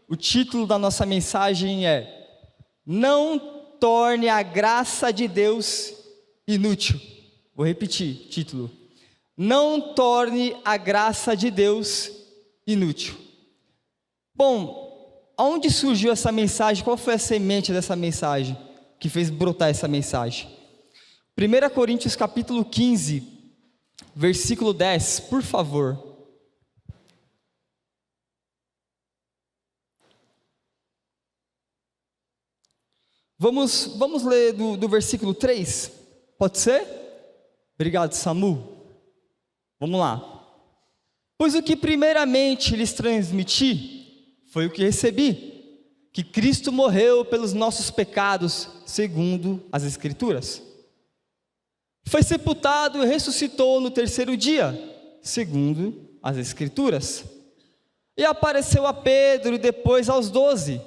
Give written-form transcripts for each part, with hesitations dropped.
o título da nossa mensagem é: Não torne a graça de Deus inútil. Vou repetir, título: Não torne a graça de Deus inútil. Bom, aonde surgiu essa mensagem? Qual foi a semente dessa mensagem que fez brotar essa mensagem? 1 Coríntios capítulo 15, versículo 10, por favor. Vamos ler do versículo 3, pode ser? Obrigado, Samu. Vamos lá. Pois o que primeiramente lhes transmiti, foi o que recebi, que Cristo morreu pelos nossos pecados, segundo as Escrituras. Foi sepultado e ressuscitou no terceiro dia, segundo as Escrituras. E apareceu a Pedro e depois aos 12.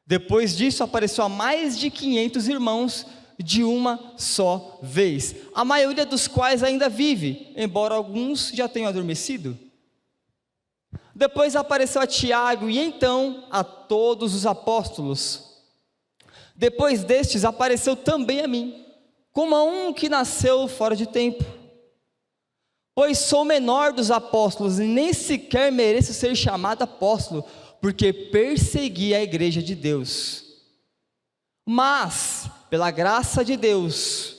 Depois disso apareceu a mais de 500 irmãos de uma só vez, a maioria dos quais ainda vive, embora alguns já tenham adormecido. Depois apareceu a Tiago e então a todos os apóstolos. Depois destes apareceu também a mim, como a um que nasceu fora de tempo. Pois sou o menor dos apóstolos e nem sequer mereço ser chamado apóstolo, porque persegui a igreja de Deus. Mas, pela graça de Deus,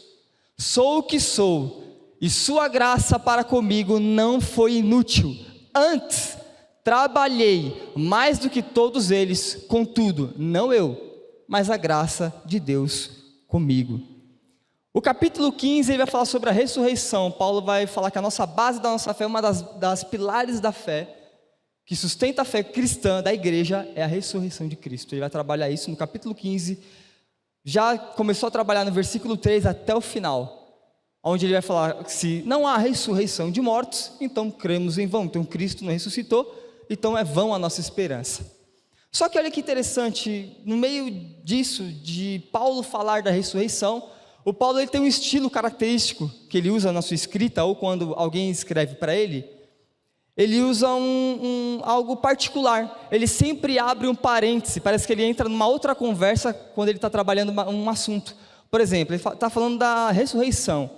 sou o que sou, e sua graça para comigo não foi inútil. Antes, trabalhei mais do que todos eles, contudo, não eu, mas a graça de Deus comigo. O capítulo 15 ele vai falar sobre a ressurreição. Paulo vai falar que a nossa base da nossa fé, uma das pilares da fé, que sustenta a fé cristã da igreja, é a ressurreição de Cristo. Ele vai trabalhar isso no capítulo 15, já começou a trabalhar no versículo 3 até o final, onde ele vai falar que se não há ressurreição de mortos, então cremos em vão. Então Cristo não ressuscitou, então é vão a nossa esperança. Só que olha que interessante, no meio disso, de Paulo falar da ressurreição, o Paulo ele tem um estilo característico que ele usa na sua escrita, ou quando alguém escreve para ele usa algo particular. Ele sempre abre um parêntese, parece que ele entra numa outra conversa quando ele está trabalhando um assunto. Por exemplo, ele está falando da ressurreição,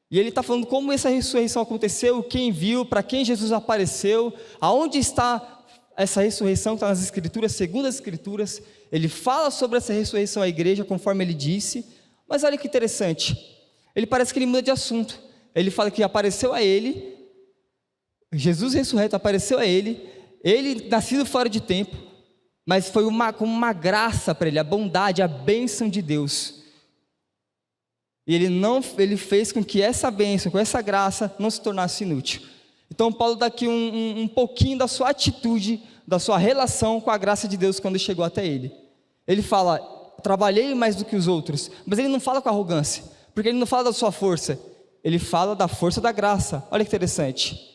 e ele está falando como essa ressurreição aconteceu, quem viu, para quem Jesus apareceu, aonde está essa ressurreição que está nas Escrituras, segundo as Escrituras. Ele fala sobre essa ressurreição à igreja, conforme ele disse, mas olha que interessante, ele parece que ele muda de assunto. Ele fala que apareceu a ele, Jesus ressurreto apareceu a ele nascido fora de tempo, mas foi como uma graça para ele, a bondade, a bênção de Deus. E ele fez com que essa bênção, com essa graça, não se tornasse inútil. Então Paulo dá aqui um pouquinho da sua atitude, da sua relação com a graça de Deus quando chegou até ele. Ele fala: trabalhei mais do que os outros, mas ele não fala com arrogância, porque ele não fala da sua força, ele fala da força da graça. Olha que interessante.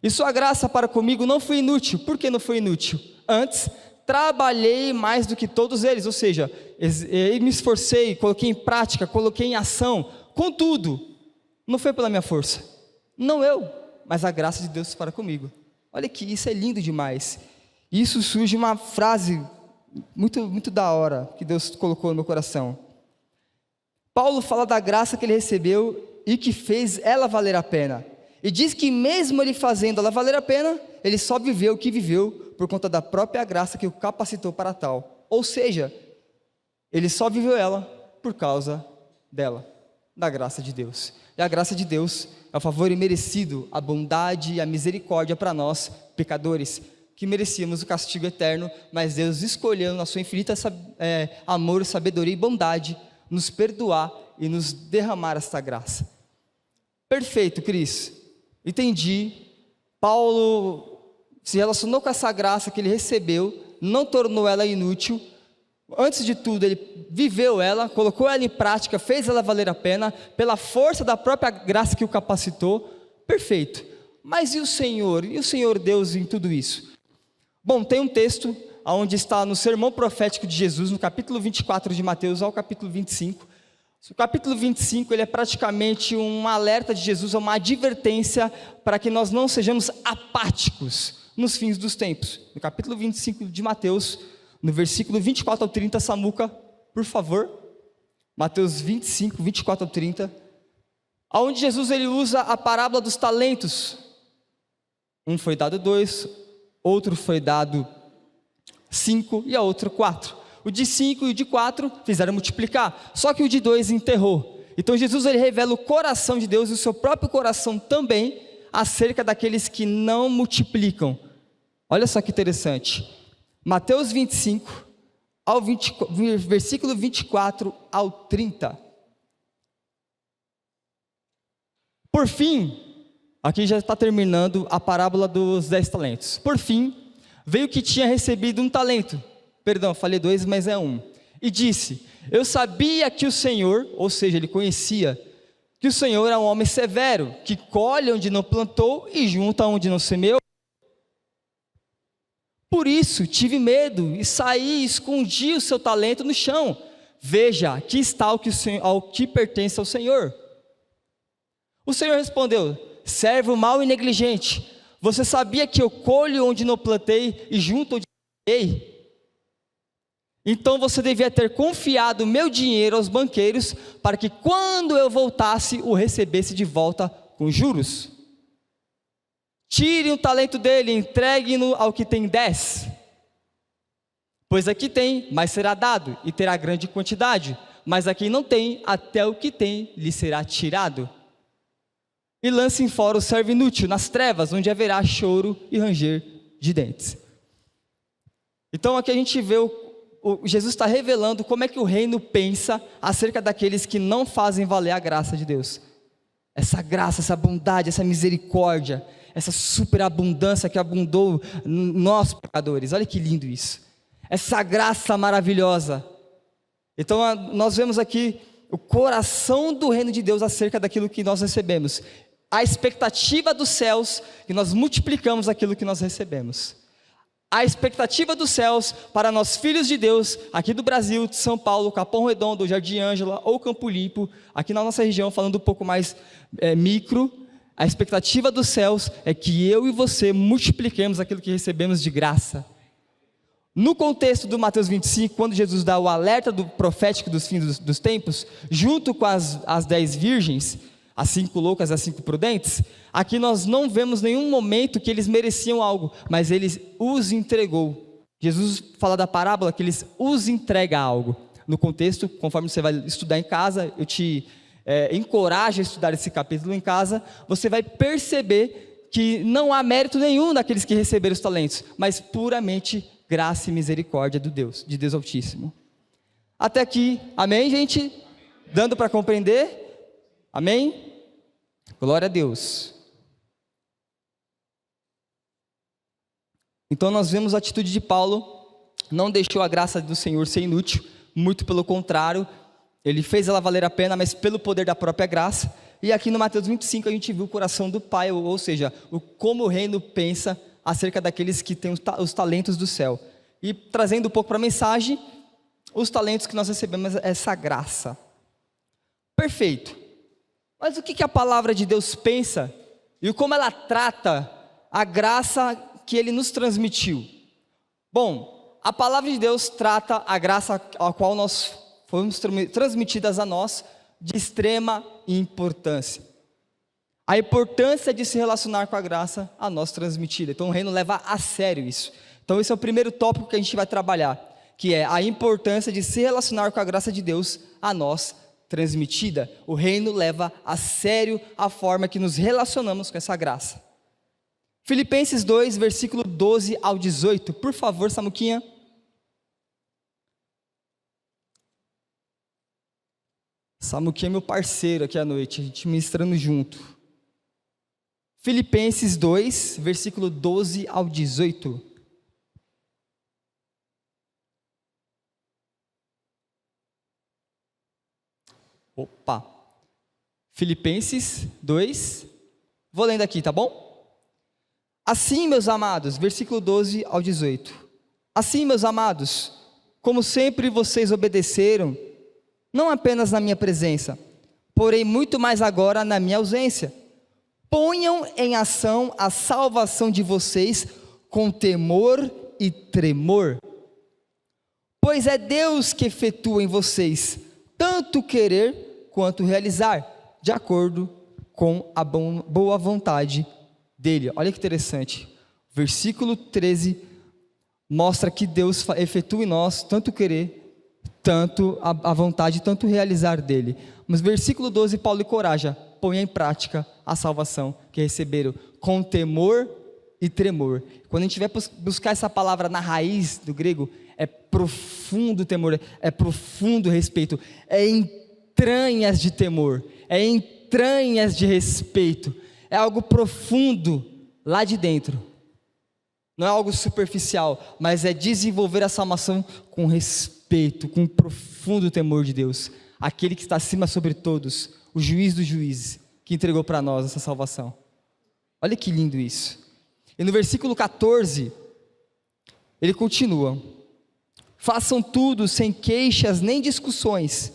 E sua graça para comigo não foi inútil. Por que não foi inútil? Antes, trabalhei mais do que todos eles, ou seja, eu me esforcei, coloquei em prática, coloquei em ação. Contudo, não foi pela minha força, não eu, mas a graça de Deus para comigo. Olha que isso é lindo demais. Isso surge uma frase muito, muito da hora que Deus colocou no meu coração. Paulo fala da graça que ele recebeu e que fez ela valer a pena. E diz que mesmo ele fazendo ela valer a pena, ele só viveu o que viveu por conta da própria graça que o capacitou para tal. Ou seja, ele só viveu ela por causa dela, da graça de Deus. E a graça de Deus é o favor imerecido, a bondade e a misericórdia para nós, pecadores, que merecíamos o castigo eterno, mas Deus escolheu na sua infinita amor, sabedoria e bondade, nos perdoar e nos derramar esta graça. Perfeito, Cris. Entendi. Paulo se relacionou com essa graça que ele recebeu, não tornou ela inútil. Antes de tudo, ele viveu ela, colocou ela em prática, fez ela valer a pena, pela força da própria graça que o capacitou. Perfeito. Mas e o Senhor? E o Senhor Deus em tudo isso? Bom, tem um texto onde está no sermão profético de Jesus, no capítulo 24 de Mateus ao capítulo 25. O capítulo 25 ele é praticamente um alerta de Jesus, uma advertência para que nós não sejamos apáticos nos fins dos tempos. No capítulo 25 de Mateus, no versículo 24 ao 30, Samuca, por favor. Mateus 25, 24 ao 30. Onde Jesus ele usa a parábola dos talentos. Um foi dado 2, outro foi dado 5 e a outro 4. O de 5 e o de 4 fizeram multiplicar, só que o de 2 enterrou. Então Jesus ele revela o coração de Deus e o seu próprio coração também acerca daqueles que não multiplicam. Olha só que interessante. Mateus 25, versículo 24 ao 30. Por fim, aqui já está terminando a parábola dos 10 talentos. Por fim, veio o que tinha recebido um talento. Perdão, falei 2, mas é 1. E disse: eu sabia que o Senhor, ou seja, ele conhecia, que o Senhor é um homem severo, que colhe onde não plantou e junta onde não semeou. Por isso tive medo e saí e escondi o seu talento no chão. Veja, aqui está ao que pertence ao Senhor. O Senhor respondeu: servo mau e negligente, você sabia que eu colho onde não plantei e junto onde não semeei? Então você devia ter confiado meu dinheiro aos banqueiros, para que quando eu voltasse, o recebesse de volta com juros. Tire um talento dele, entregue-no ao que tem 10. Pois aqui tem, mas será dado, e terá grande quantidade. Mas aqui não tem, até o que tem lhe será tirado. E lancem fora o servo inútil nas trevas, onde haverá choro e ranger de dentes. Então aqui a gente vê Jesus está revelando como é que o reino pensa acerca daqueles que não fazem valer a graça de Deus. Essa graça, essa bondade, essa misericórdia, essa superabundância que abundou nós pecadores. Olha que lindo isso. Essa graça maravilhosa. Então nós vemos aqui o coração do reino de Deus acerca daquilo que nós recebemos. A expectativa dos céus, que nós multiplicamos aquilo que nós recebemos. A expectativa dos céus para nós filhos de Deus, aqui do Brasil, de São Paulo, Capão Redondo, Jardim Ângela ou Campo Limpo, aqui na nossa região, falando um pouco mais micro, a expectativa dos céus é que eu e você multipliquemos aquilo que recebemos de graça. No contexto do Mateus 25, quando Jesus dá o alerta do profético dos fins dos tempos, junto com as 10 virgens, as 5 loucas e as 5 prudentes, aqui nós não vemos nenhum momento que eles mereciam algo, mas eles os entregou. Jesus fala da parábola que eles os entregam algo. No contexto, conforme você vai estudar em casa, eu te encorajo a estudar esse capítulo em casa, você vai perceber que não há mérito nenhum daqueles que receberam os talentos, mas puramente graça e misericórdia de Deus Altíssimo. Até aqui, amém, gente? Dando para compreender? Amém? Glória a Deus. Então nós vemos a atitude de Paulo, não deixou a graça do Senhor ser inútil, muito pelo contrário, ele fez ela valer a pena, mas pelo poder da própria graça. E aqui no Mateus 25 a gente viu o coração do Pai, ou seja, como o reino pensa acerca daqueles que têm os talentos do céu. E trazendo um pouco para a mensagem, os talentos que nós recebemos, essa graça. Perfeito. Mas o que a palavra de Deus pensa e como ela trata a graça que Ele nos transmitiu? Bom, a palavra de Deus trata a graça a qual nós fomos transmitidas a nós de extrema importância. A importância de se relacionar com a graça a nós transmitida. Então o reino leva a sério isso. Então esse é o primeiro tópico que a gente vai trabalhar, que é a importância de se relacionar com a graça de Deus a nós transmitida. O reino leva a sério a forma que nos relacionamos com essa graça. Filipenses 2, versículo 12 ao 18. Por favor, Samuquinha. Samuquinha é meu parceiro aqui à noite, a gente ministrando junto. Filipenses 2, versículo 12 ao 18. Opa! Filipenses 2, vou lendo aqui, tá bom? Assim, meus amados, versículo 12 ao 18. Assim, meus amados, como sempre vocês obedeceram, não apenas na minha presença, porém muito mais agora na minha ausência. Ponham em ação a salvação de vocês com temor e tremor. Pois é Deus que efetua em vocês tanto querer quanto realizar, de acordo com a boa vontade dele. Olha que interessante. Versículo 13 mostra que Deus efetua em nós tanto querer, tanto a vontade, tanto realizar dele. Mas versículo 12, Paulo encoraja: ponha em prática a salvação que receberam com temor e tremor. Quando a gente vai buscar essa palavra na raiz do grego, é profundo temor, é profundo respeito, é entranhas de temor, é entranhas de respeito, é algo profundo lá de dentro. Não é algo superficial, mas é desenvolver a salvação com respeito, com profundo temor de Deus, aquele que está acima sobre todos, o juiz dos juízes, que entregou para nós essa salvação. Olha que lindo isso. E no versículo 14, ele continua: façam tudo sem queixas nem discussões,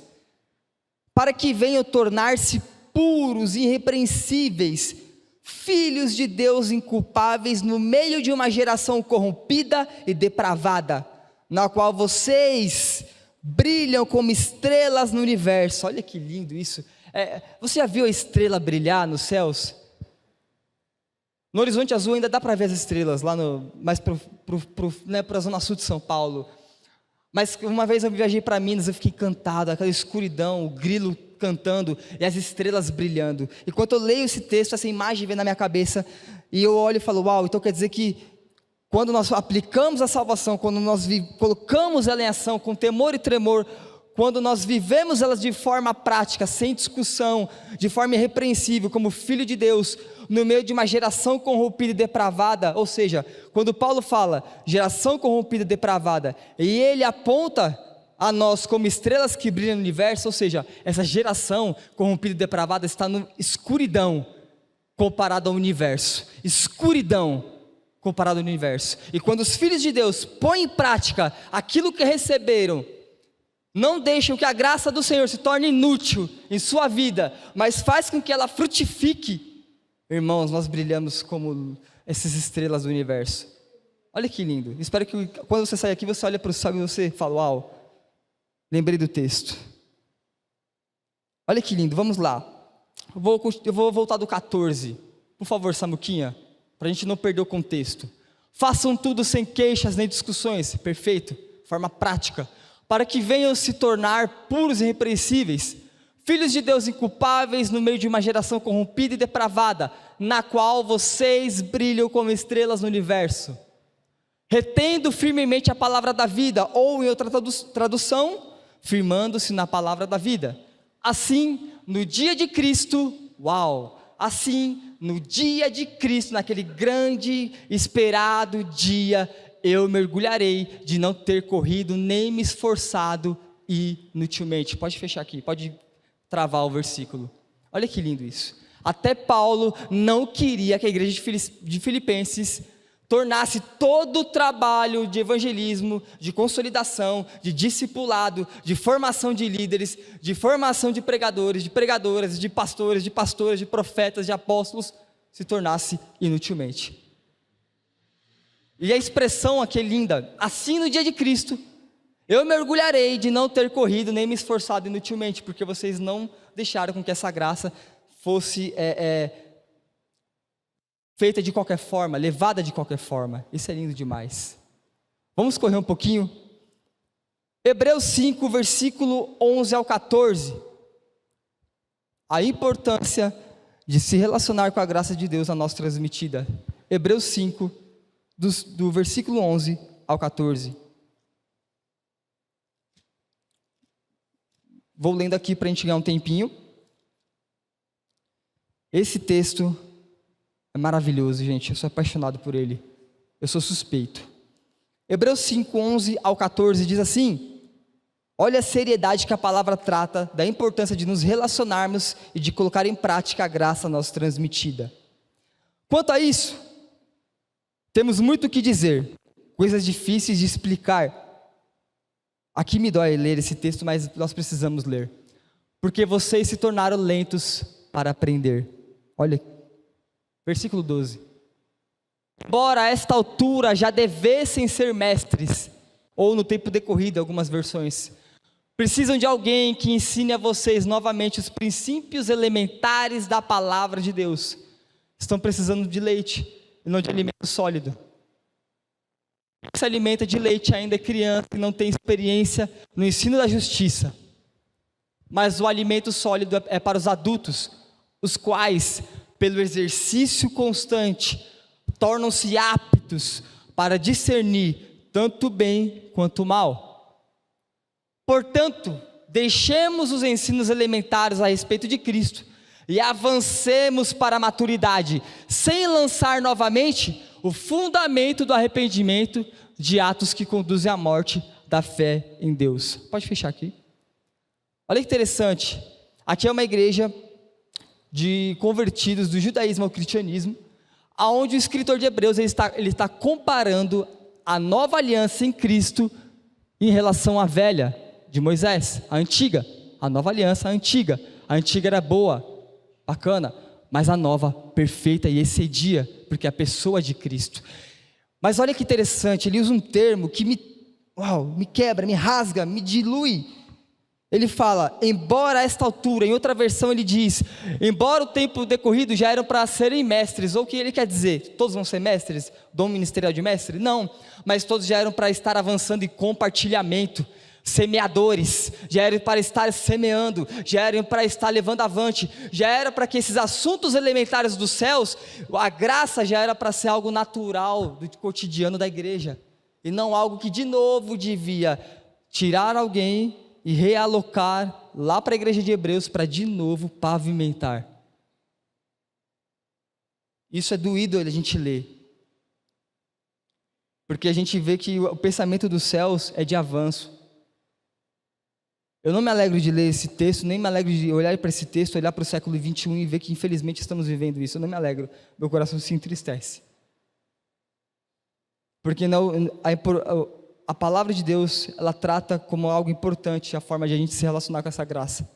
para que venham tornar-se puros e irrepreensíveis, filhos de Deus inculpáveis no meio de uma geração corrompida e depravada, na qual vocês brilham como estrelas no universo. Olha que lindo isso. Você já viu a estrela brilhar nos céus? No horizonte azul ainda dá para ver as estrelas, lá mais para a zona sul de São Paulo. Mas uma vez eu viajei para Minas, eu fiquei encantado, aquela escuridão, o grilo cantando e as estrelas brilhando. Enquanto eu leio esse texto, essa imagem vem na minha cabeça, e eu olho e falo: uau, então quer dizer que quando nós aplicamos a salvação, quando nós colocamos ela em ação com temor e tremor, quando nós vivemos elas de forma prática, sem discussão, de forma irrepreensível, como filho de Deus, no meio de uma geração corrompida e depravada, ou seja, quando Paulo fala geração corrompida e depravada, e ele aponta a nós como estrelas que brilham no universo, ou seja, essa geração corrompida e depravada está na escuridão comparado ao universo, escuridão comparado ao universo. E quando os filhos de Deus põem em prática aquilo que receberam, não deixam que a graça do Senhor se torne inútil em sua vida, mas faz com que ela frutifique. Irmãos, nós brilhamos como essas estrelas do universo. Olha que lindo. Espero que quando você sair aqui, você olha para o céu e você fala: uau, lembrei do texto. Olha que lindo, vamos lá. Eu vou voltar do 14. Por favor, Samuquinha, para a gente não perder o contexto. Façam tudo sem queixas nem discussões. Perfeito, forma prática. Para que venham se tornar puros e irrepreensíveis, filhos de Deus inculpáveis no meio de uma geração corrompida e depravada, na qual vocês brilham como estrelas no universo, retendo firmemente a palavra da vida, ou em outra tradução, firmando-se na palavra da vida. Assim, no dia de Cristo, assim, no dia de Cristo, naquele grande, esperado dia, eu mergulharei de não ter corrido nem me esforçado inutilmente. Pode fechar aqui, pode travar o versículo. Olha que lindo isso. Até Paulo não queria que a igreja de Filipenses tornasse todo o trabalho de evangelismo, de consolidação, de discipulado, de formação de líderes, de formação de pregadores, de pregadoras, de pastores, de profetas, de apóstolos, se tornasse inutilmente. E a expressão aqui é linda: assim no dia de Cristo, eu mergulharei de não ter corrido nem me esforçado inutilmente, porque vocês não deixaram com que essa graça fosse feita de qualquer forma, levada de qualquer forma. Isso é lindo demais. Vamos correr um pouquinho. Hebreus 5, versículo 11 ao 14. A importância de se relacionar com a graça de Deus a nós transmitida. Hebreus 5, do versículo 11 ao 14. Vou lendo aqui para a gente ganhar um tempinho. Esse texto é maravilhoso, gente. Eu sou apaixonado por ele. Eu sou suspeito. Hebreus 5, 11 ao 14 diz assim: olha a seriedade que a palavra trata da importância de nos relacionarmos e de colocar em prática a graça a nós transmitida. Quanto a isso, temos muito o que dizer, coisas difíceis de explicar. Aqui me dói ler esse texto, mas nós precisamos ler. Porque vocês se tornaram lentos para aprender. Olha, versículo 12. embora a esta altura já devessem ser mestres, ou no tempo decorrido, algumas versões, precisam de alguém que ensine a vocês novamente os princípios elementares da palavra de Deus. Estão precisando de leite e não de alimento sólido. Quem se alimenta de leite ainda é criança e não tem experiência no ensino da justiça. Mas o alimento sólido é para os adultos, os quais, pelo exercício constante, tornam-se aptos para discernir tanto o bem quanto o mal. Portanto, deixemos os ensinos elementares a respeito de Cristo e avancemos para a maturidade, sem lançar novamente o fundamento do arrependimento de atos que conduzem à morte da fé em Deus. Pode fechar aqui. Olha que interessante, aqui é uma igreja de convertidos do judaísmo ao cristianismo, aonde o escritor de Hebreus ele está comparando a nova aliança em Cristo em relação à velha de Moisés, a antiga. A nova aliança, a antiga era boa, bacana, mas a nova, perfeita e excedia, porque é a pessoa de Cristo. Mas olha que interessante, ele usa um termo que me quebra, me rasga, me dilui. Ele fala, embora a esta altura, em outra versão ele diz, embora o tempo decorrido já eram para serem mestres, ou o que ele quer dizer? Todos vão ser mestres? Dom ministerial de mestre? Não, mas todos já eram para estar avançando em compartilhamento, semeadores, já eram para estar semeando, já eram para estar levando avante, já era para que esses assuntos elementares dos céus, a graça já era para ser algo natural do cotidiano da igreja, e não algo que de novo devia tirar alguém e realocar lá para a igreja de Hebreus para de novo pavimentar. Isso é doído a gente ler, porque a gente vê que o pensamento dos céus é de avanço. Eu não me alegro de ler esse texto, nem me alegro de olhar para esse texto, olhar para o século 21 e ver que infelizmente estamos vivendo isso. Eu não me alegro, meu coração se entristece. Porque a palavra de Deus, ela trata como algo importante a forma de a gente se relacionar com essa graça.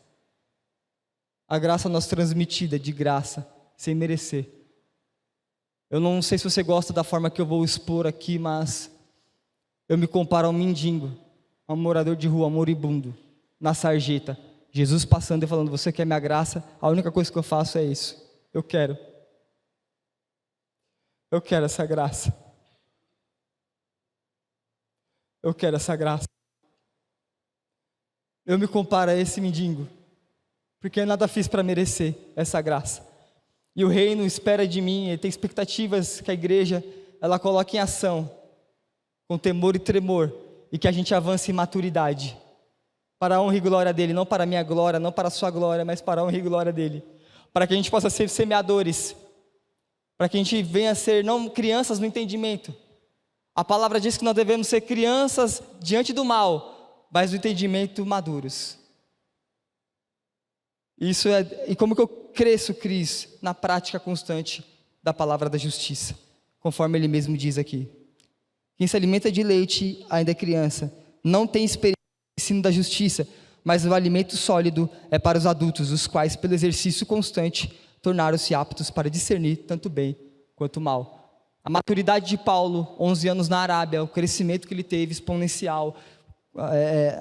A graça nos transmitida de graça, sem merecer. Eu não sei se você gosta da forma que eu vou expor aqui, mas eu me comparo a um mendigo, a um morador de rua, moribundo, na sarjeta. Jesus passando e falando, você quer minha graça? A única coisa que eu faço é isso. Eu quero essa graça. Eu quero essa graça. Eu me comparo a esse mendigo, porque eu nada fiz para merecer essa graça. E o reino espera de mim, ele tem expectativas que a igreja, ela coloque em ação, com temor e tremor, e que a gente avance em maturidade, para a honra e glória dele, não para a minha glória, não para a sua glória, mas para a honra e glória dele, para que a gente possa ser semeadores, para que a gente venha a ser não crianças no entendimento. A palavra diz que nós devemos ser crianças diante do mal, mas no entendimento maduros. Isso e como que eu cresço, Cris, na prática constante da palavra da justiça, conforme ele mesmo diz aqui. Quem se alimenta de leite ainda é criança, não tem experiência no ensino da justiça, mas o alimento sólido é para os adultos, os quais, pelo exercício constante, tornaram-se aptos para discernir tanto bem quanto mal. A maturidade de Paulo, 11 anos na Arábia, o crescimento que ele teve exponencial,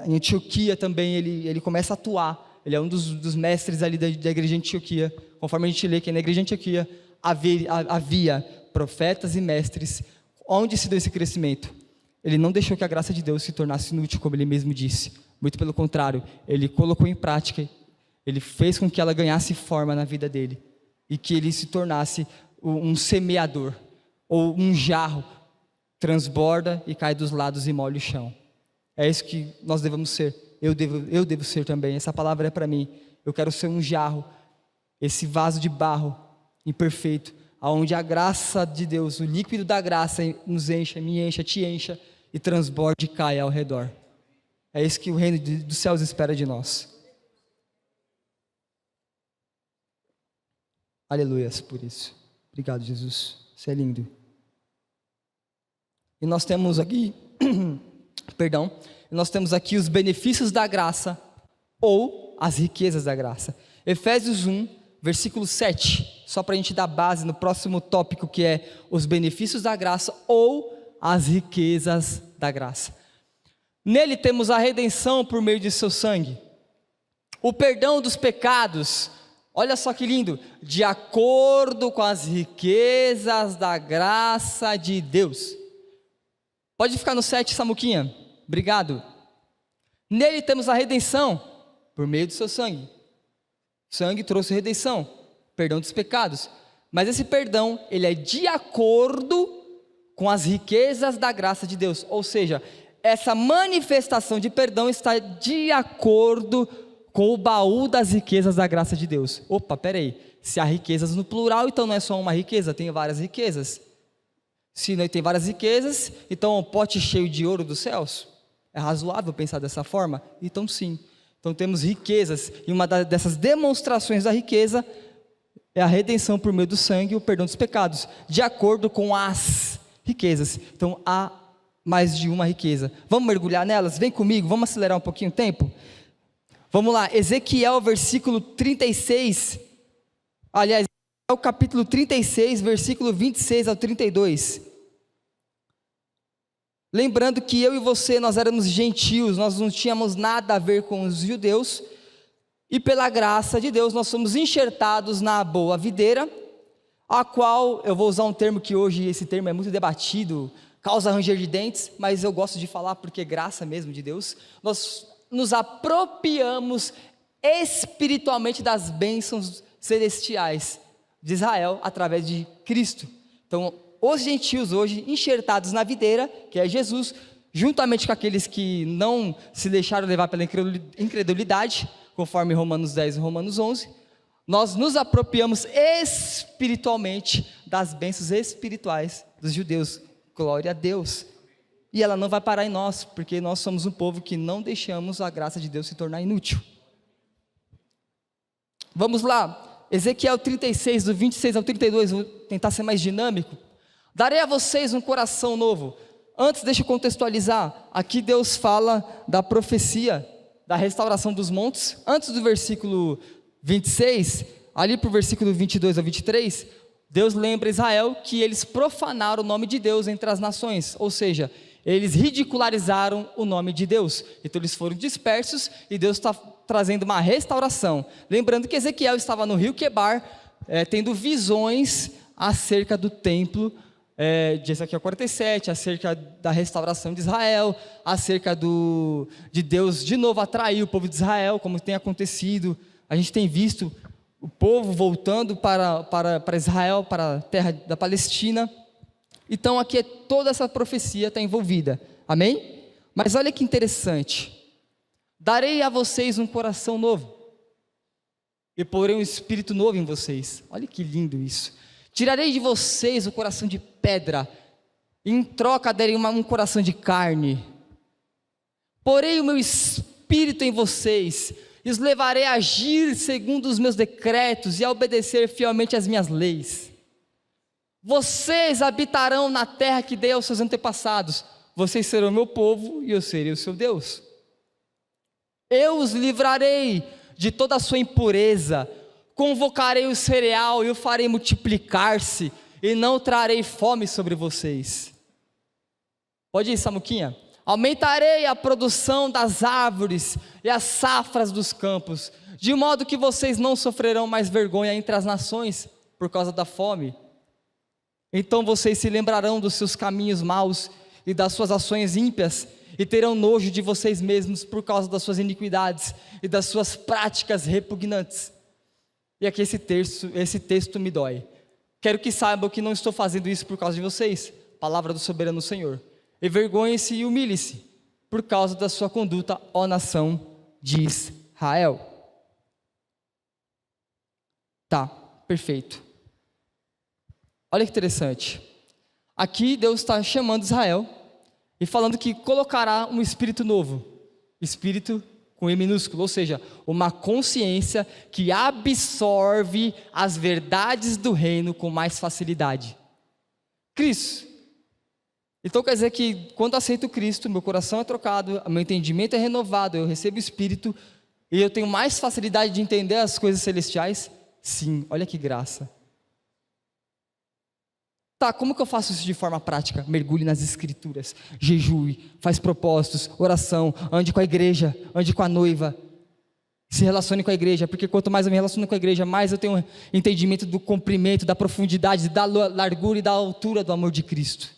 em Antioquia também ele começa a atuar, ele é um dos mestres ali da igreja de Antioquia, conforme a gente lê que na igreja de Antioquia havia profetas e mestres. Onde se deu esse crescimento? Ele não deixou que a graça de Deus se tornasse inútil, como ele mesmo disse, muito pelo contrário, ele colocou em prática, ele fez com que ela ganhasse forma na vida dele, e que ele se tornasse um semeador, ou um jarro, transborda e cai dos lados e molha o chão. É isso que nós devemos ser, eu devo ser também, essa palavra é para mim. Eu quero ser um jarro, esse vaso de barro imperfeito, onde a graça de Deus, o líquido da graça nos encha, me encha, te encha, e transborde e caia ao redor. É isso que o reino dos céus espera de nós. Aleluias por isso. Obrigado, Jesus. Você é lindo. E nós temos aqui, nós temos aqui os benefícios da graça, ou as riquezas da graça. Efésios 1, versículo 7. só para a gente dar base no próximo tópico, que é os benefícios da graça ou as riquezas da graça. Nele temos a redenção por meio de seu sangue, o perdão dos pecados, olha só que lindo, de acordo com as riquezas da graça de Deus. Pode ficar no 7, Samuquinha, obrigado. Nele temos a redenção por meio do seu sangue. O sangue trouxe redenção, perdão dos pecados, mas esse perdão, ele é de acordo com as riquezas da graça de Deus, ou seja, essa manifestação de perdão está de acordo com o baú das riquezas da graça de Deus. Opa, peraí, se há riquezas no plural, então não é só uma riqueza, tem várias riquezas. Se não tem várias riquezas, então é um pote cheio de ouro dos céus? É razoável pensar dessa forma? Então sim, então temos riquezas, e uma dessas demonstrações da riqueza é a redenção por meio do sangue e o perdão dos pecados, de acordo com as riquezas. Então há mais de uma riqueza. Vamos mergulhar nelas? Vem comigo, vamos acelerar um pouquinho o tempo? Vamos lá, Ezequiel, versículo 36, aliás, é o capítulo 36, versículo 26 ao 32. Lembrando que eu e você, nós éramos gentios, nós não tínhamos nada a ver com os judeus, e pela graça de Deus, nós somos enxertados na boa videira, a qual, eu vou usar um termo que hoje, esse termo é muito debatido, causa ranger de dentes, mas eu gosto de falar porque é graça mesmo de Deus. Nós nos apropriamos espiritualmente das bênçãos celestiais de Israel através de Cristo. Então, os gentios hoje enxertados na videira, que é Jesus, juntamente com aqueles que não se deixaram levar pela incredulidade, conforme Romanos 10 e Romanos 11, nós nos apropriamos espiritualmente das bênçãos espirituais dos judeus. Glória a Deus. E ela não vai parar em nós, porque nós somos um povo que não deixamos a graça de Deus se tornar inútil. Vamos lá, Ezequiel 36, do 26 ao 32, vou tentar ser mais dinâmico. Darei a vocês um coração novo. Antes, deixa eu contextualizar, aqui Deus fala da profecia, da restauração dos montes. Antes do versículo 26, ali para o versículo 22 ao 23, Deus lembra Israel que eles profanaram o nome de Deus entre as nações, ou seja, eles ridicularizaram o nome de Deus, então eles foram dispersos e Deus está trazendo uma restauração. Lembrando que Ezequiel estava no rio Quebar, tendo visões acerca do templo, de Ezequiel 47, acerca da restauração de Israel, acerca de Deus de novo atrair o povo de Israel, como tem acontecido. A gente tem visto o povo voltando para Israel, para a terra da Palestina. Então aqui toda essa profecia está envolvida, amém? Mas olha que interessante, darei a vocês um coração novo, e porei um espírito novo em vocês. Olha que lindo isso. Tirarei de vocês o coração de pedra, em troca darei um coração de carne. Porei o meu espírito em vocês, e os levarei a agir segundo os meus decretos e a obedecer fielmente às minhas leis. Vocês habitarão na terra que dei aos seus antepassados. Vocês serão meu povo e eu serei o seu Deus. Eu os livrarei de toda a sua impureza, convocarei o cereal e o farei multiplicar-se, e não trarei fome sobre vocês. Pode ir, Samuquinha. Aumentarei a produção das árvores e as safras dos campos, de modo que vocês não sofrerão mais vergonha entre as nações por causa da fome. Então vocês se lembrarão dos seus caminhos maus e das suas ações ímpias, e terão nojo de vocês mesmos por causa das suas iniquidades e das suas práticas repugnantes. E aqui esse texto me dói. Quero que saibam que não estou fazendo isso por causa de vocês, palavra do soberano Senhor. Envergonhe-se e humilhe-se por causa da sua conduta, ó nação de Israel. Tá, perfeito. Olha que interessante. Aqui Deus está chamando Israel e falando que colocará um espírito novo, espírito com E minúsculo, ou seja, uma consciência que absorve as verdades do reino com mais facilidade. Cristo. Então quer dizer que quando aceito Cristo, meu coração é trocado, meu entendimento é renovado, eu recebo o Espírito e eu tenho mais facilidade de entender as coisas celestiais? Sim, olha que graça. Tá, como que eu faço isso de forma prática? Mergulhe nas escrituras, jejue, faz propósitos, oração, ande com a igreja, ande com a noiva, se relacione com a igreja, porque quanto mais eu me relaciono com a igreja, mais eu tenho entendimento do comprimento, da profundidade, da largura e da altura do amor de Cristo.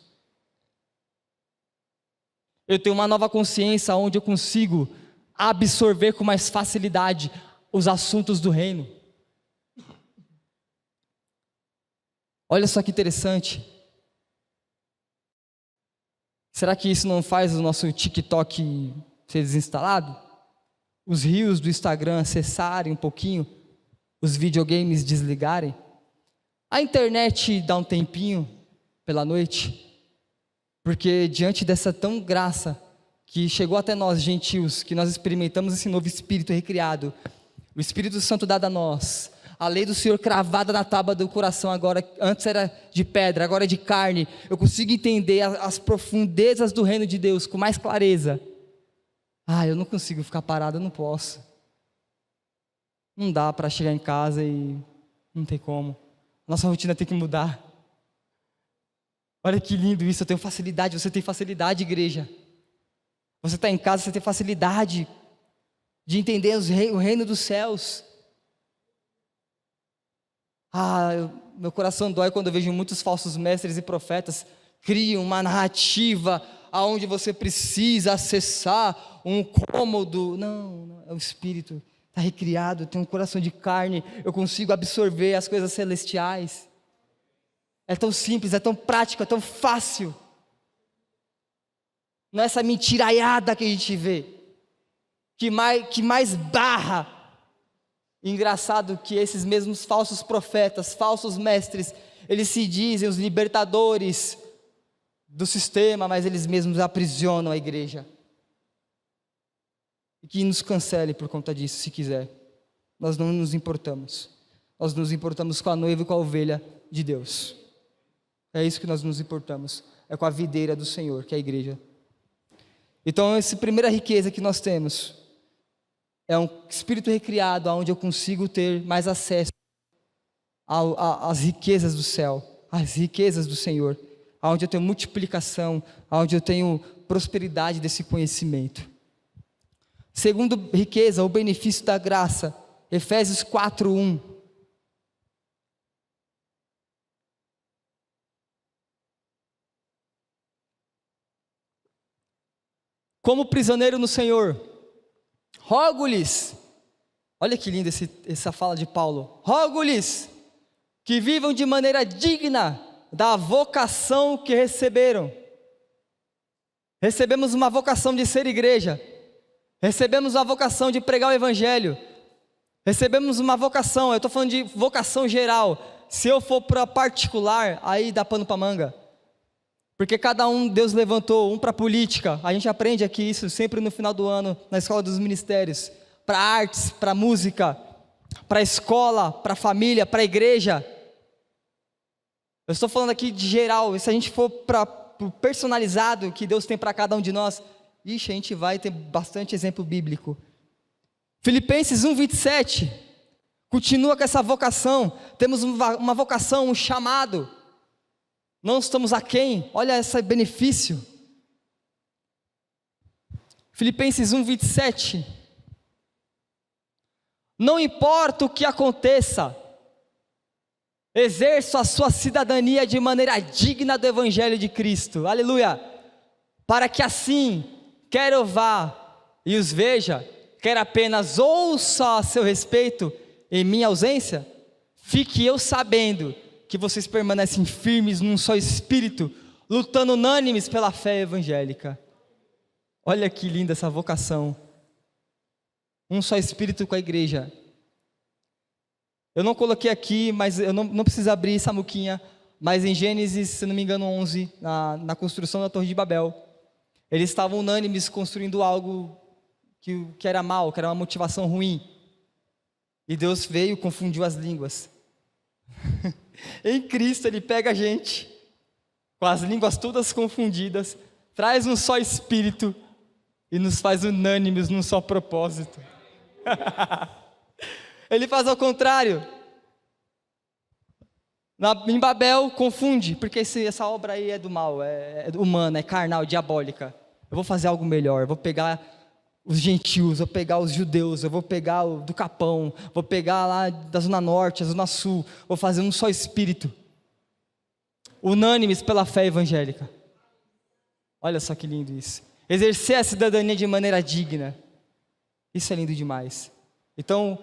Eu tenho uma nova consciência onde eu consigo absorver com mais facilidade os assuntos do reino. Olha só que interessante. Será que isso não faz o nosso TikTok ser desinstalado? Os reels do Instagram cessarem um pouquinho? Os videogames desligarem? A internet dá um tempinho pela noite? Porque diante dessa tão graça que chegou até nós, gentios, que nós experimentamos esse novo Espírito recriado, o Espírito Santo dado a nós, a lei do Senhor cravada na tábua do coração agora, antes era de pedra, agora é de carne, eu consigo entender as profundezas do reino de Deus com mais clareza. Eu não consigo ficar parado, eu não posso. Não dá para chegar em casa e não tem como. Nossa rotina tem que mudar. Olha que lindo isso, eu tenho facilidade, você tem facilidade, igreja. Você está em casa, você tem facilidade de entender o reino dos céus. Meu coração dói quando eu vejo muitos falsos mestres e profetas criam uma narrativa aonde você precisa acessar um cômodo. Não, é o Espírito, está recriado, tem um coração de carne, eu consigo absorver as coisas celestiais. É tão simples, é tão prático, é tão fácil. Não é essa mentiraiada que a gente vê, que mais barra. Engraçado que esses mesmos falsos profetas, falsos mestres, eles se dizem os libertadores do sistema, mas eles mesmos aprisionam a igreja. E que nos cancele por conta disso, se quiser. Nós não nos importamos. Nós nos importamos com a noiva e com a ovelha de Deus. É isso que nós nos importamos. É com a videira do Senhor, que é a igreja. Então, essa primeira riqueza que nós temos é um espírito recriado, onde eu consigo ter mais acesso às riquezas do céu, às riquezas do Senhor, onde eu tenho multiplicação, onde eu tenho prosperidade desse conhecimento. Segundo riqueza, o benefício da graça, Efésios 4:1. Como prisioneiro no Senhor, rogo-lhes, olha que linda essa fala de Paulo, rogo-lhes que vivam de maneira digna da vocação que receberam. Recebemos uma vocação de ser igreja, recebemos uma vocação de pregar o evangelho, recebemos uma vocação, eu estou falando de vocação geral. Se eu for para particular, aí dá pano para manga, porque cada um, Deus levantou, um para política, a gente aprende aqui isso sempre no final do ano, na escola dos ministérios, para artes, para música, para escola, para família, para igreja. Eu estou falando aqui de geral, e se a gente for para o personalizado que Deus tem para cada um de nós, a gente vai ter bastante exemplo bíblico. Filipenses 1:27, continua com essa vocação, temos uma vocação, um chamado, não estamos aquém, olha esse benefício. Filipenses 1:27, não importa o que aconteça, exerça a sua cidadania de maneira digna do Evangelho de Cristo, aleluia, para que assim, quer eu vá e os veja, quer apenas ouça a seu respeito em minha ausência, fique eu sabendo que vocês permanecem firmes num só espírito, lutando unânimes pela fé evangélica. Olha que linda essa vocação, um só espírito com a igreja. Eu não coloquei aqui, mas eu não preciso abrir essa muquinha, mas em Gênesis, se não me engano 11, na construção da Torre de Babel, eles estavam unânimes construindo algo que era mal, que era uma motivação ruim, e Deus veio e confundiu as línguas. Em Cristo Ele pega a gente, com as línguas todas confundidas, traz um só espírito, e nos faz unânimes num só propósito. Ele faz ao contrário. Em Babel, confunde, porque essa obra aí é do mal, é humana, é carnal, diabólica. Eu vou fazer algo melhor, eu vou pegar os gentios, vou pegar os judeus, eu vou pegar o do Capão, vou pegar lá da Zona Norte, a Zona Sul, vou fazer um só espírito, unânimes pela fé evangélica. Olha só que lindo isso. Exercer a cidadania de maneira digna. Isso é lindo demais. Então,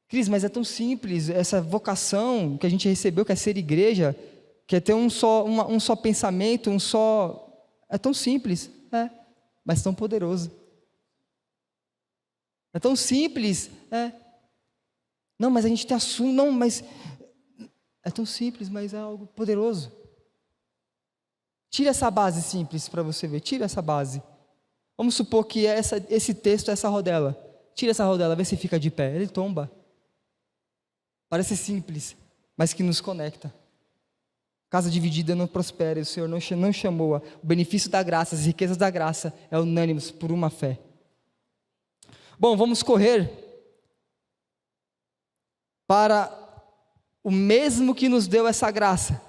Cris, mas é tão simples, essa vocação que a gente recebeu, que é ser igreja, que é ter um só pensamento, é tão simples, mas tão poderoso. É tão simples, não, mas a gente tem assunto, não, mas é tão simples, mas é algo poderoso. Tira essa base simples para você ver, tira essa base. Vamos supor que esse texto é essa rodela. Tira essa rodela, vê se fica de pé. Ele tomba. Parece simples, mas que nos conecta. Casa dividida não prospera, o Senhor não chamou. O benefício da graça, as riquezas da graça é unânimes por uma fé. Bom, vamos correr para o mesmo que nos deu essa graça,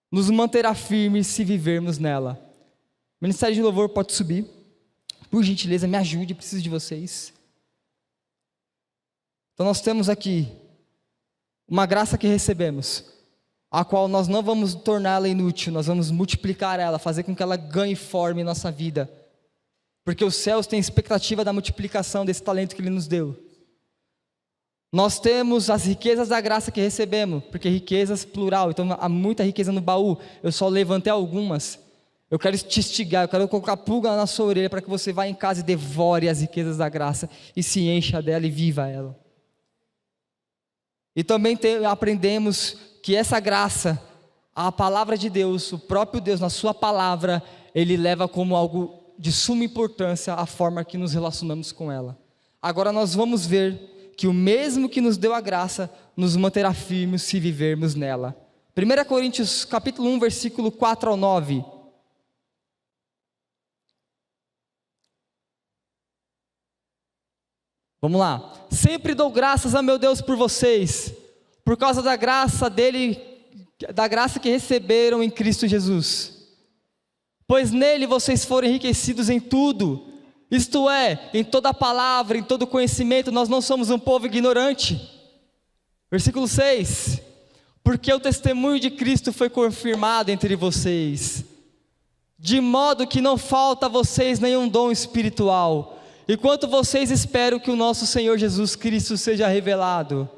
nos manterá firmes se vivermos nela. O Ministério de Louvor pode subir. Por gentileza, me ajude, preciso de vocês. Então nós temos aqui uma graça que recebemos, a qual nós não vamos torná-la inútil, nós vamos multiplicar ela, fazer com que ela ganhe forma em nossa vida. Porque os céus têm expectativa da multiplicação desse talento que Ele nos deu. Nós temos as riquezas da graça que recebemos, porque riquezas plural, então há muita riqueza no baú, eu só levantei algumas. Eu quero te instigar, eu quero colocar pulga na sua orelha para que você vá em casa e devore as riquezas da graça e se encha dela e viva ela. E também aprendemos que essa graça, a palavra de Deus, o próprio Deus na sua palavra, Ele leva como algo de suma importância a forma que nos relacionamos com ela. Agora nós vamos ver que o mesmo que nos deu a graça, nos manterá firmes se vivermos nela. 1 Coríntios capítulo 1, versículo 4 ao 9. Vamos lá. Sempre dou graças a meu Deus por vocês, por causa da graça dele, da graça que receberam em Cristo Jesus. Pois nele vocês foram enriquecidos em tudo, isto é, em toda palavra, em todo conhecimento. Nós não somos um povo ignorante. Versículo 6. Porque o testemunho de Cristo foi confirmado entre vocês, de modo que não falta a vocês nenhum dom espiritual, enquanto vocês esperam que o nosso Senhor Jesus Cristo seja revelado.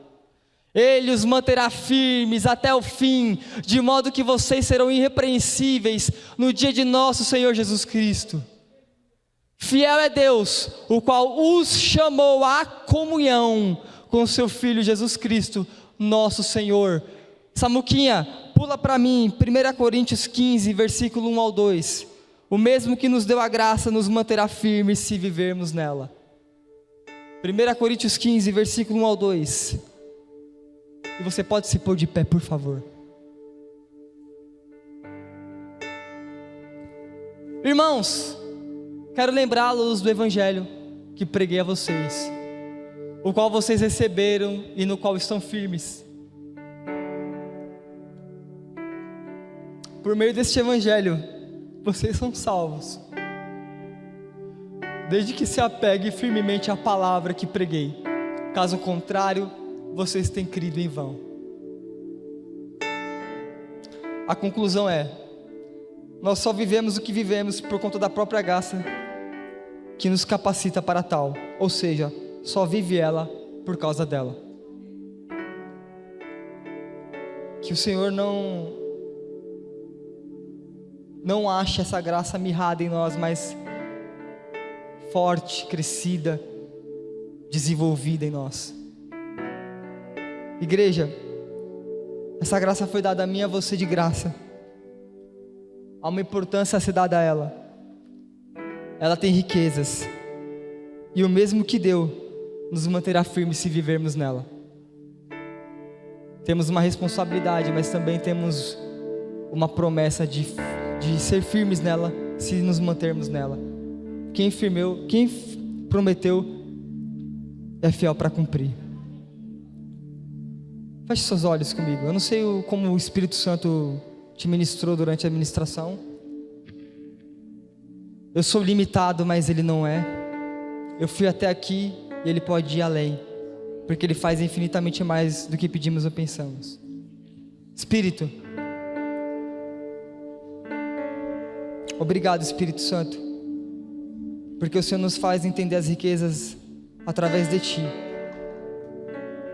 Ele os manterá firmes até o fim, de modo que vocês serão irrepreensíveis no dia de nosso Senhor Jesus Cristo. Fiel é Deus, o qual os chamou à comunhão com seu Filho Jesus Cristo, nosso Senhor. Samuquinha, pula para mim, 1 Coríntios 15, versículo 1 ao 2. O mesmo que nos deu a graça nos manterá firmes se vivermos nela. 1 Coríntios 15, versículo 1 ao 2. E você pode se pôr de pé, por favor. Irmãos, quero lembrá-los do Evangelho que preguei a vocês, o qual vocês receberam e no qual estão firmes. Por meio deste Evangelho, vocês são salvos, desde que se apegue firmemente à palavra que preguei. Caso contrário, vocês têm crido em vão. A conclusão é: nós só vivemos o que vivemos por conta da própria graça que nos capacita para tal, ou seja, só vive ela por causa dela. Que o Senhor não ache essa graça mirrada em nós, mas forte, crescida, desenvolvida em nós. Igreja, essa graça foi dada a mim e a você de graça. Há uma importância a ser dada a ela. Ela tem riquezas, e o mesmo que deu nos manterá firmes se vivermos nela. Temos uma responsabilidade, mas também temos uma promessa de ser firmes nela, se nos mantermos nela. Quem prometeu é fiel para cumprir. Feche seus olhos comigo. Eu não sei como o Espírito Santo te ministrou durante a ministração. Eu sou limitado, mas Ele não é. Eu fui até aqui e Ele pode ir além, porque Ele faz infinitamente mais do que pedimos ou pensamos. Espírito, obrigado, Espírito Santo, porque o Senhor nos faz entender as riquezas através de Ti.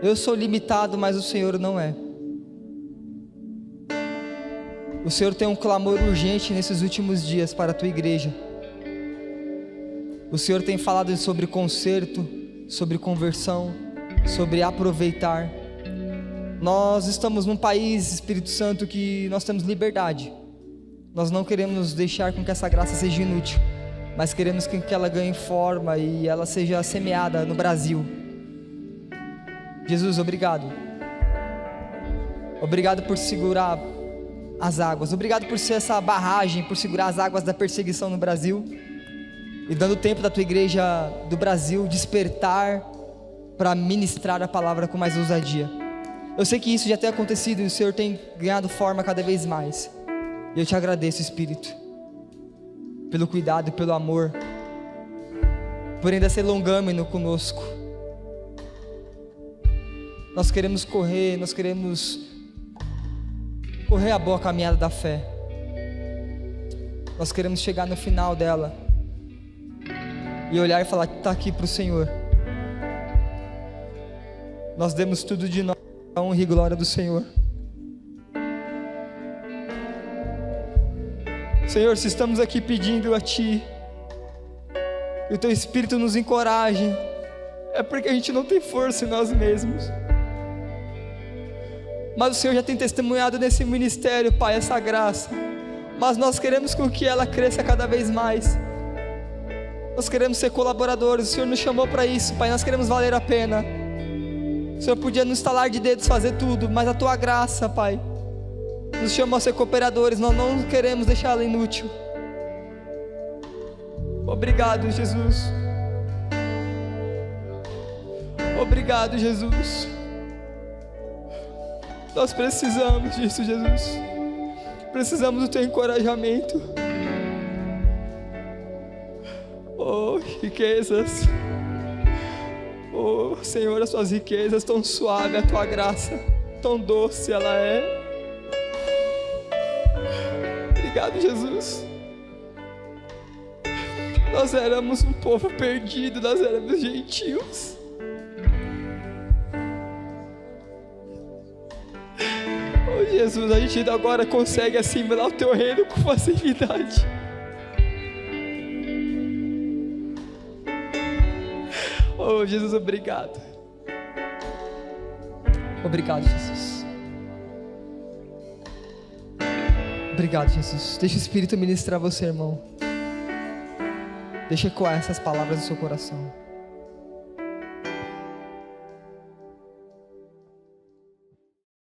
Eu sou limitado, mas o Senhor não é. O Senhor tem um clamor urgente nesses últimos dias para a Tua igreja. O Senhor tem falado sobre conserto, sobre conversão, sobre aproveitar. Nós estamos num país, Espírito Santo, que nós temos liberdade. Nós não queremos deixar com que essa graça seja inútil, mas queremos que ela ganhe forma e ela seja semeada no Brasil. Jesus, obrigado. Obrigado por segurar as águas. Obrigado por ser essa barragem, por segurar as águas da perseguição no Brasil. E dando tempo da Tua igreja do Brasil despertar para ministrar a palavra com mais ousadia. Eu sei que isso já tem acontecido e o Senhor tem ganhado forma cada vez mais. E eu te agradeço, Espírito, pelo cuidado e pelo amor, por ainda ser longâmino conosco. Nós queremos correr a boa caminhada da fé. Nós queremos chegar no final dela e olhar e falar que está aqui para o Senhor. Nós demos tudo de nós, a honra e glória do Senhor. Senhor, se estamos aqui pedindo a Ti, e o Teu Espírito nos encoraje, é porque a gente não tem força em nós mesmos. Mas o Senhor já tem testemunhado nesse ministério, Pai, essa graça. Mas nós queremos com que ela cresça cada vez mais. Nós queremos ser colaboradores. O Senhor nos chamou para isso, Pai. Nós queremos valer a pena. O Senhor podia nos estalar de dedos fazer tudo, mas a Tua graça, Pai, nos chamou a ser cooperadores. Nós não queremos deixá-la inútil. Obrigado, Jesus. Obrigado, Jesus. Nós precisamos disso, Jesus. Precisamos do Teu encorajamento. Oh, riquezas. Oh, Senhor, as Tuas riquezas, tão suave a Tua graça, tão doce ela é. Obrigado, Jesus. Nós éramos um povo perdido, nós éramos gentios. Oh, Jesus, a gente agora consegue assimilar o Teu reino com facilidade. Oh, Jesus, obrigado. Obrigado, Jesus. Obrigado, Jesus. Deixa o Espírito ministrar você, irmão. Deixa ecoar essas palavras no seu coração.